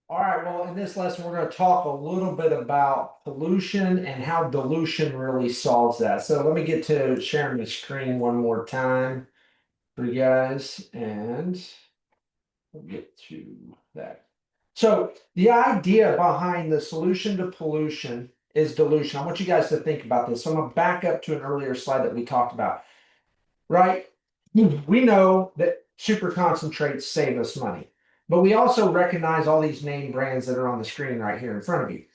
All right, well, in this lesson, we're going to talk a little bit about pollution and how dilution really solves that. So let me get to sharing the screen one more time for you guys, and we'll get to that. So the idea behind the solution to pollution is dilution. I want you guys to think about this. So I'm going to back up to an earlier slide that we talked about, right? We know that super concentrates save us money, but we also recognize all these name brands that are on the screen right here in front of you.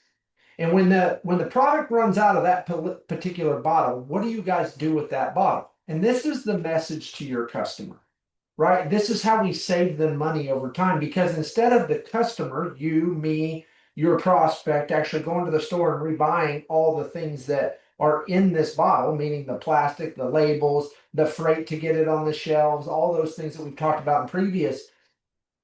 And when the product runs out of that particular bottle, what do you guys do with that bottle? And this is the message to your customer, right? This is how we save them money over time because instead of the customer, you, me, your prospect actually going to the store and rebuying all the things that are in this bottle, meaning the plastic, the labels, the freight to get it on the shelves, all those things that we've talked about in previous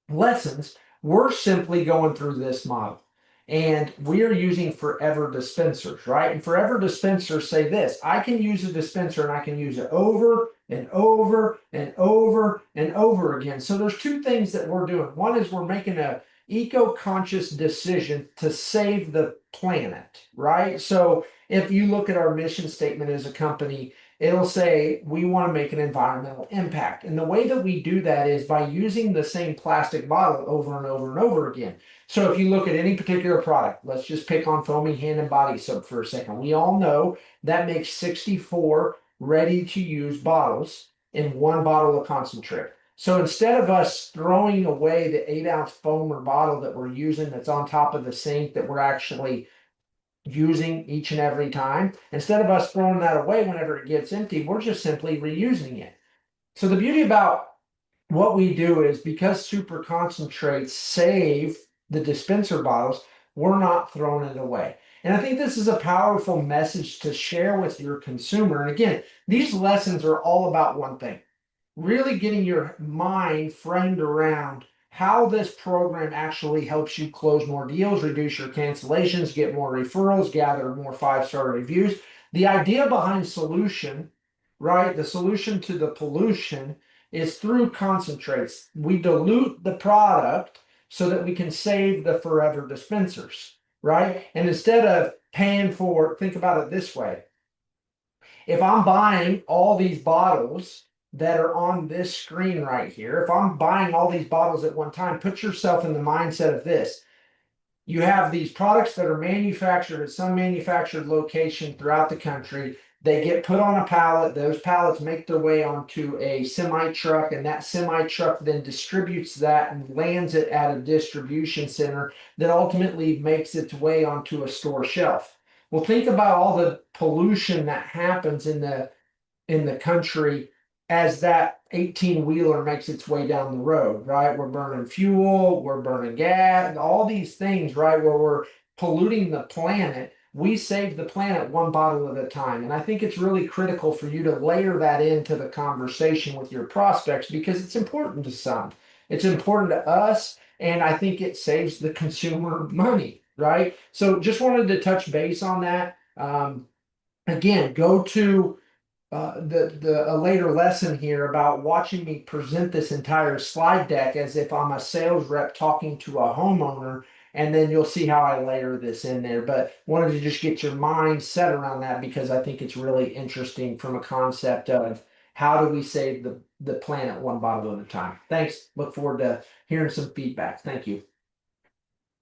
lessons, we're simply going through this model. And we are using forever dispensers, right? And forever dispensers say this: I can use a dispenser and I can use it over and over and over and over again. So there's two things that we're doing. One is we're making a eco-conscious decision to save the planet, right? So if you look at our mission statement as a company, it'll say we want to make an environmental impact. And the way that we do that is by using the same plastic bottle over and over and over again. So if you look at any particular product, let's just pick on foaming hand and body soap for a second. We all know that makes 64 ready to use bottles in one bottle of concentrate. So instead of us throwing away the 8-ounce foam or bottle that we're using that's on top of the sink that we're actually using each and every time, instead of us throwing that away whenever it gets empty, we're just simply reusing it. So the beauty about what we do is because super concentrates save the dispenser bottles, we're not throwing it away. And I think this is a powerful message to share with your consumer. And again, these lessons are all about one thing: really getting your mind framed around how this program actually helps you close more deals, reduce your cancellations, get more referrals, gather more 5-star reviews. The idea behind solution, right? The solution to the pollution is through concentrates. We dilute the product so that we can save the forever dispensers, right? And instead of paying for, think about it this way: if I'm buying all these bottles that are on this screen right here, if I'm buying all these bottles at one time, put yourself in the mindset of this. You have these products that are manufactured at some manufactured location throughout the country. They get put on a pallet. Those pallets make their way onto a semi truck, and that semi truck then distributes that and lands it at a distribution center that ultimately makes its way onto a store shelf. Well, think about all the pollution that happens in the country as that 18-wheeler makes its way down the road, right? We're burning fuel, we're burning gas, all these things, right? Where we're polluting the planet. We save the planet one bottle at a time. And I think it's really critical for you to layer that into the conversation with your prospects because it's important to some. It's important to us. And I think it saves the consumer money, right? So just wanted to touch base on that. Again, go to a later lesson here about watching me present this entire slide deck as if I'm a sales rep talking to a homeowner, and then you'll see how I layer this in there. But wanted to just get your mind set around that because I think it's really interesting from a concept of how do we save the planet one bottle at a time. Thanks. Look forward to hearing some feedback. Thank you.